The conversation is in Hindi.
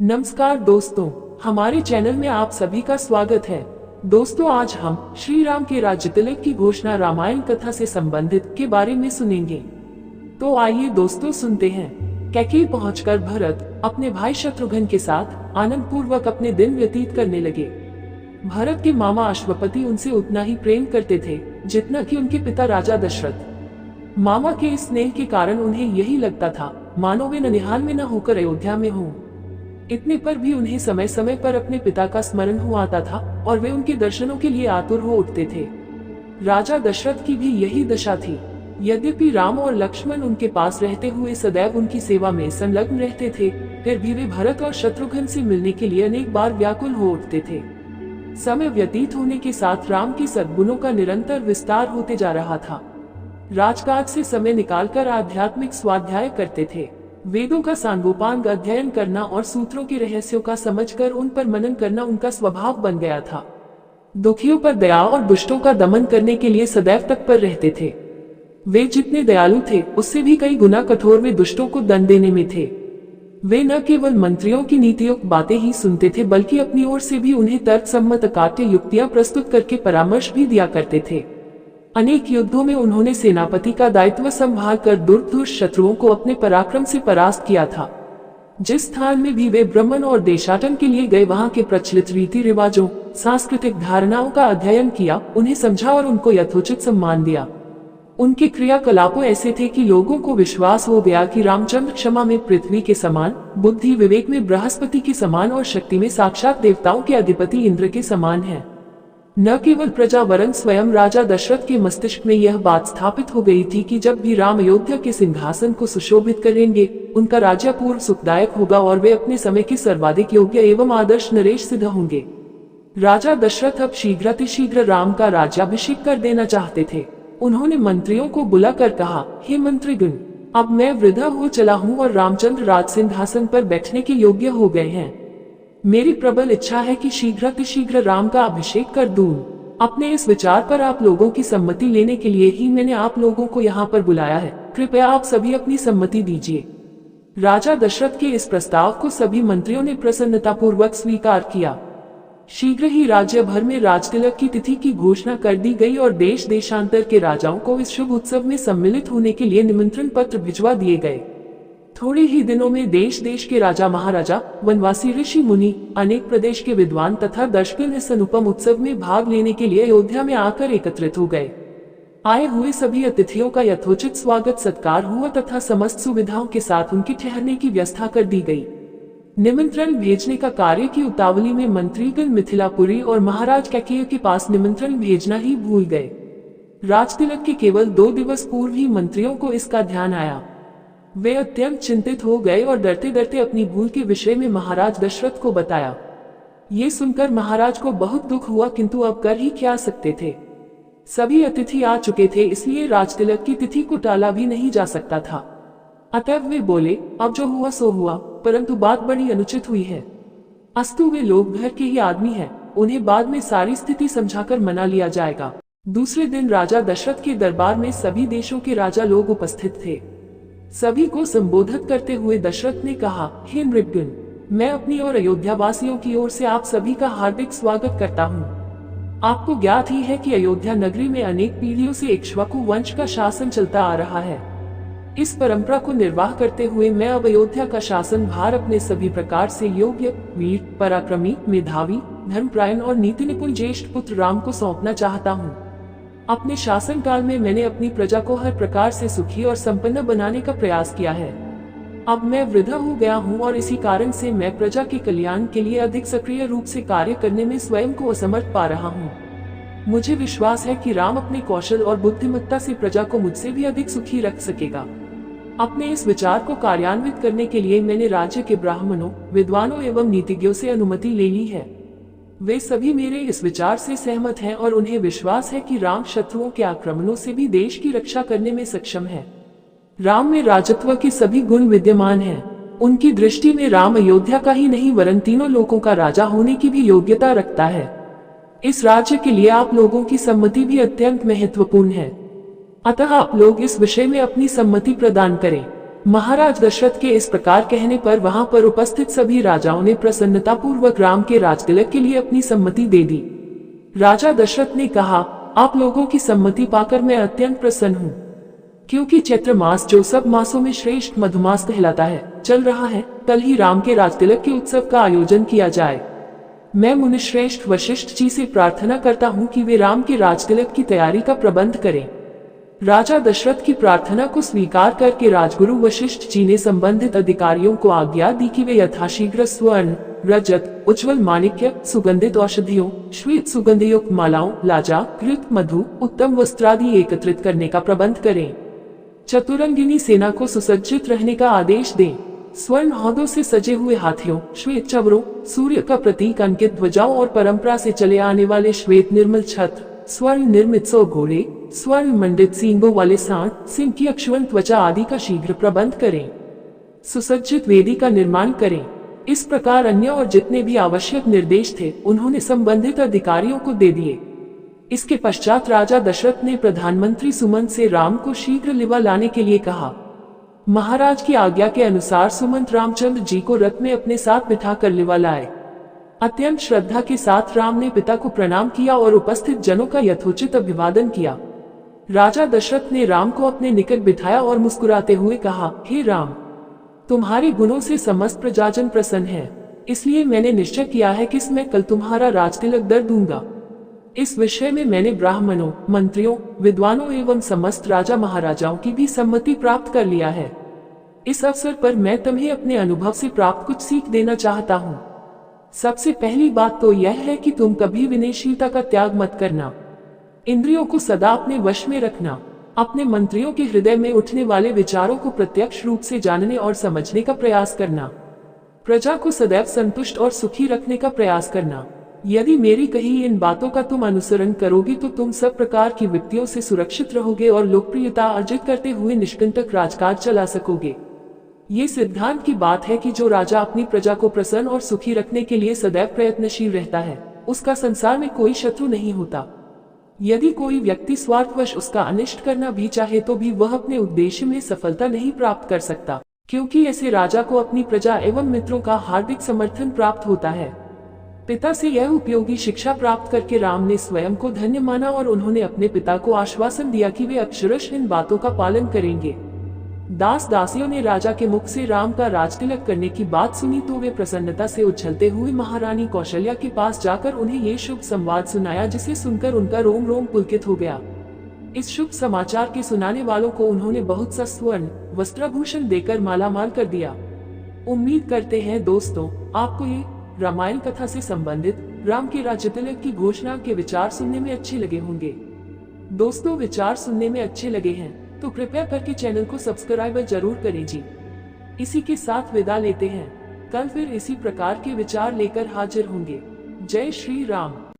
नमस्कार दोस्तों, हमारे चैनल में आप सभी का स्वागत है। दोस्तों, आज हम श्री राम के राज्य तिलक की घोषणा रामायण कथा से संबंधित के बारे में सुनेंगे। तो आइए दोस्तों सुनते हैं। कैकेयी पहुंचकर भरत अपने भाई शत्रुघ्न के साथ आनंद पूर्वक अपने दिन व्यतीत करने लगे। भरत के मामा अश्वपति उनसे उतना ही प्रेम करते थे जितना कि उनके पिता राजा दशरथ। मामा के इस स्नेह के कारण उन्हें यही लगता था मानो वे ननिहाल में न होकर अयोध्या में हों। इतने पर भी उन्हें समय समय पर अपने पिता का स्मरण हो आता था और वे उनके दर्शनों के लिए आतुर हो उठते थे। राजा दशरथ की भी यही दशा थी। यद्यपि राम और लक्ष्मण उनके पास रहते हुए सदैव उनकी सेवा में संलग्न रहते थे, फिर भी वे भरत और शत्रुघ्न से मिलने के लिए अनेक बार व्याकुल हो उठते थे। समय व्यतीत होने के साथ राम की सद्गुणों का निरंतर विस्तार होते जा रहा था। राजकाज से समय निकालकर आध्यात्मिक स्वाध्याय करते थे। वेदों का सांगोपांग अध्ययन करना और सूत्रों के रहस्यों का समझकर उन पर मनन करना उनका स्वभाव बन गया था। दुखियों पर दया और दुष्टों का दमन करने के लिए सदैव तत्पर रहते थे। वे जितने दयालु थे उससे भी कई गुना कठोर वे दुष्टों को दंड देने में थे। वे न केवल मंत्रियों की नीतियुक्त बातें ही सुनते थे बल्कि अपनी ओर से भी उन्हें तर्कसम्मत अकाट्य युक्तियां प्रस्तुत करके परामर्श भी दिया करते थे। अनेक युद्धों में उन्होंने सेनापति का दायित्व संभाल कर दुर्धर्ष शत्रुओं को अपने पराक्रम से परास्त किया था। जिस स्थान में भी वे भ्रमण और देशाटन के लिए गए, वहां के प्रचलित रीति रिवाजों, सांस्कृतिक धारणाओं का अध्ययन किया, उन्हें समझा और उनको यथोचित सम्मान दिया। उनके क्रियाकलापों ऐसे थे कि लोगों को विश्वास हो गया कि रामचंद्र क्षमा में पृथ्वी के समान, बुद्धि विवेक में बृहस्पति के समान और शक्ति में साक्षात देवताओं के अधिपति इंद्र के समान है। न केवल प्रजा वरन स्वयं राजा दशरथ के मस्तिष्क में यह बात स्थापित हो गई थी कि जब भी राम अयोध्या के सिंहासन को सुशोभित करेंगे, उनका राज्य पूर्ण सुखदायक होगा और वे अपने समय के सर्वाधिक योग्य एवं आदर्श नरेश सिद्ध होंगे। राजा दशरथ अब शीघ्रातिशीघ्र राम का राज्याभिषेक कर देना चाहते थे। उन्होंने मंत्रियों को बुलाकर कहा, हे मंत्रीगण, अब मैं वृद्ध हो चला हूँ और रामचंद्र राज सिंहासन पर बैठने के योग्य हो गए हैं। मेरी प्रबल इच्छा है कि शीघ्रातिशीघ्र राम का अभिषेक कर दूं। अपने इस विचार पर आप लोगों की सम्मति लेने के लिए ही मैंने आप लोगों को यहाँ पर बुलाया है। कृपया आप सभी अपनी सम्मति दीजिए। राजा दशरथ के इस प्रस्ताव को सभी मंत्रियों ने प्रसन्नतापूर्वक स्वीकार किया। शीघ्र ही राज्य भर में राजतिलक की तिथि की घोषणा कर दी गई और देश देशांतर के राजाओं को इस शुभ उत्सव में सम्मिलित होने के लिए निमंत्रण पत्र भिजवा दिए गए। थोड़े ही दिनों में देश देश के राजा महाराजा, वनवासी ऋषि मुनि, अनेक प्रदेश के विद्वान तथा दर्शकगण इस अनुपम उत्सव में भाग लेने के लिए अयोध्या में आकर एकत्रित हो गए। आए हुए सभी अतिथियों का यथोचित स्वागत सत्कार हुआ तथा समस्त सुविधाओं के साथ उनके ठहरने की व्यवस्था कर दी गई। निमंत्रण भेजने का कार्य की उतावली में मंत्रीगण मिथिलापुरी और महाराज कैकेयी के पास निमंत्रण भेजना ही भूल गए। राजतिलक के केवल 2 दिवस पूर्व ही मंत्रियों को इसका ध्यान आया। वे अत्यंत चिंतित हो गए और डरते डरते अपनी भूल के विषय में महाराज दशरथ को बताया। ये सुनकर महाराज को बहुत दुख हुआ, किंतु अब कर ही क्या सकते थे। सभी अतिथि आ चुके थे, इसलिए राजतिलक की तिथि को टाला भी नहीं जा सकता था। अतएव वे बोले, अब जो हुआ सो हुआ, परंतु बात बड़ी अनुचित हुई है। अस्तु वे लोग घर के ही आदमी हैं, उन्हें बाद में सारी स्थिति समझाकर मना लिया जाएगा। दूसरे दिन राजा दशरथ के दरबार में सभी देशों के राजा लोग उपस्थित थे। सभी को संबोधित करते हुए दशरथ ने कहा, हे नृपगण, मैं अपनी और अयोध्या वासियों की ओर से आप सभी का हार्दिक स्वागत करता हूँ। आपको ज्ञात ही है कि अयोध्या नगरी में अनेक पीढ़ियों से इक्ष्वाकु वंश का शासन चलता आ रहा है। इस परंपरा को निर्वाह करते हुए मैं अब अयोध्या का शासन भार अपने सभी प्रकार से योग्य, वीर, पराक्रमी, मेधावी, धर्मपरायण और नीति निपुण ज्येष्ठ पुत्र राम को सौंपना चाहता हूँ। अपने शासन काल में मैंने अपनी प्रजा को हर प्रकार से सुखी और संपन्न बनाने का प्रयास किया है। अब मैं वृद्ध हो गया हूँ और इसी कारण से मैं प्रजा के कल्याण के लिए अधिक सक्रिय रूप से कार्य करने में स्वयं को असमर्थ पा रहा हूँ। मुझे विश्वास है कि राम अपने कौशल और बुद्धिमत्ता से प्रजा को मुझसे भी अधिक सुखी रख सकेगा। अपने इस विचार को कार्यान्वित करने के लिए मैंने राज्य के ब्राह्मणों, विद्वानों एवं नीतिज्ञों से अनुमति ले ली है। वे सभी मेरे इस विचार से सहमत हैं और उन्हें विश्वास है कि राम शत्रुओं के आक्रमणों से भी देश की रक्षा करने में सक्षम है। राम में राजत्व के सभी गुण विद्यमान हैं। उनकी दृष्टि में राम अयोध्या का ही नहीं वरन तीनों लोकों का राजा होने की भी योग्यता रखता है। इस राज्य के लिए आप लोगों की सम्मति भी अत्यंत महत्वपूर्ण है। अतः आप लोग इस विषय में अपनी सम्मति प्रदान करें। महाराज दशरथ के इस प्रकार कहने पर वहां पर उपस्थित सभी राजाओं ने प्रसन्नतापूर्वक राम के राजतिलक के लिए अपनी सम्मति दे दी। राजा दशरथ ने कहा, आप लोगों की सम्मति पाकर मैं अत्यंत प्रसन्न हूँ, क्योंकि चैत्र मास जो सब मासों में श्रेष्ठ मधुमास कहलाता है चल रहा है। कल ही राम के राजतिलक के उत्सव का आयोजन किया जाए। मैं मुनिश्रेष्ठ वशिष्ठ जी से प्रार्थना करता हूँ कि वे राम के राजतिलक की तैयारी का प्रबंध करें। राजा दशरथ की प्रार्थना को स्वीकार करके राजगुरु वशिष्ठ जी ने संबंधित अधिकारियों को आज्ञा दी कि वे यथाशीघ्र स्वर्ण, रजत, उज्ज्वल माणिक्य, सुगंधित औषधियों, श्वेत सुगंधयुक्त मालाओं, लाजा, घृत, मधु, उत्तम वस्त्रादि एकत्रित करने का प्रबंध करें। चतुरंगिनी सेना को सुसज्जित रहने का आदेश दें। स्वर्ण हौदों से सजे हुए हाथियों, श्वेत चवरों, सूर्य का प्रतीक अंकित ध्वजाओं और परंपरा से चले आने वाले श्वेत निर्मल छत्र, स्वर्ण निर्मित 100 घोड़े, स्वर्ण मंडित सींगों वाले सांड, सिंह की अक्षुवंत त्वचा आदि का शीघ्र प्रबंध करें। सुसज्जित वेदी का निर्माण करें। इस प्रकार अन्य और जितने भी आवश्यक निर्देश थे उन्होंने संबंधित अधिकारियों को दे दिए। इसके पश्चात राजा दशरथ ने प्रधानमंत्री सुमंत से राम को शीघ्र लिवा लाने के लिए कहा। महाराज की आज्ञा के अनुसार सुमंत रामचंद्र जी को रथ में अपने साथ बिठाकर लिवा लाए। अत्यंत श्रद्धा के साथ राम ने पिता को प्रणाम किया और उपस्थित जनों का यथोचित अभिवादन किया। राजा दशरथ ने राम को अपने निकट बिठाया और मुस्कुराते हुए कहा, हे राम, तुम्हारे गुणों से समस्त प्रजाजन प्रसन्न है, इसलिए मैंने निश्चय किया है कि मैं कल तुम्हारा राजतिलक दर दूंगा। इस विषय में मैंने ब्राह्मणों, मंत्रियों, विद्वानों एवं समस्त राजा महाराजाओं की भी सम्मति प्राप्त कर लिया है। इस अवसर पर मैं तुम्हें अपने अनुभव से प्राप्त कुछ सीख देना चाहता हूँ। सबसे पहली बात तो यह है कि तुम कभी विनयशीलता का त्याग मत करना। इंद्रियों को सदा अपने वश में रखना। अपने मंत्रियों के हृदय में उठने वाले विचारों को प्रत्यक्ष रूप से जानने और समझने का प्रयास करना। प्रजा को सदैव संतुष्ट और सुखी रखने का प्रयास करना। यदि मेरी कही इन बातों का तुम अनुसरण करोगे तो तुम सब प्रकार की विपत्तियों से सुरक्षित रहोगे और लोकप्रियता अर्जित करते हुए निष्कंटक राजकाज चला सकोगे। ये सिद्धांत की बात है कि जो राजा अपनी प्रजा को प्रसन्न और सुखी रखने के लिए सदैव प्रयत्नशील रहता है, उसका संसार में कोई शत्रु नहीं होता। यदि कोई व्यक्ति स्वार्थवश उसका अनिष्ट करना भी चाहे तो भी वह अपने उद्देश्य में सफलता नहीं प्राप्त कर सकता, क्योंकि ऐसे राजा को अपनी प्रजा एवं मित्रों का हार्दिक समर्थन प्राप्त होता है। पिता से यह उपयोगी शिक्षा प्राप्त करके राम ने स्वयं को धन्य माना और उन्होंने अपने पिता को आश्वासन दिया कि वे अक्षरशः इन बातों का पालन करेंगे। दास दासियों ने राजा के मुख से राम का राजतिलक करने की बात सुनी तो वे प्रसन्नता से उछलते हुए महारानी कौशल्या के पास जाकर उन्हें ये शुभ संवाद सुनाया, जिसे सुनकर उनका रोम रोम पुलकित हो गया। इस शुभ समाचार के सुनाने वालों को उन्होंने बहुत सा स्वर्ण वस्त्राभूषण देकर मालामाल कर दिया। उम्मीद करते हैं दोस्तों, आपको ये रामायण कथा से संबंधित राम के राजतिलक की घोषणा के विचार सुनने में अच्छे लगे होंगे। दोस्तों, विचार सुनने में अच्छे लगे हैं तो कृपया करके चैनल को सब्सक्राइब जरूर करें जी। इसी के साथ विदा लेते हैं। कल फिर इसी प्रकार के विचार लेकर हाजिर होंगे। जय श्री राम।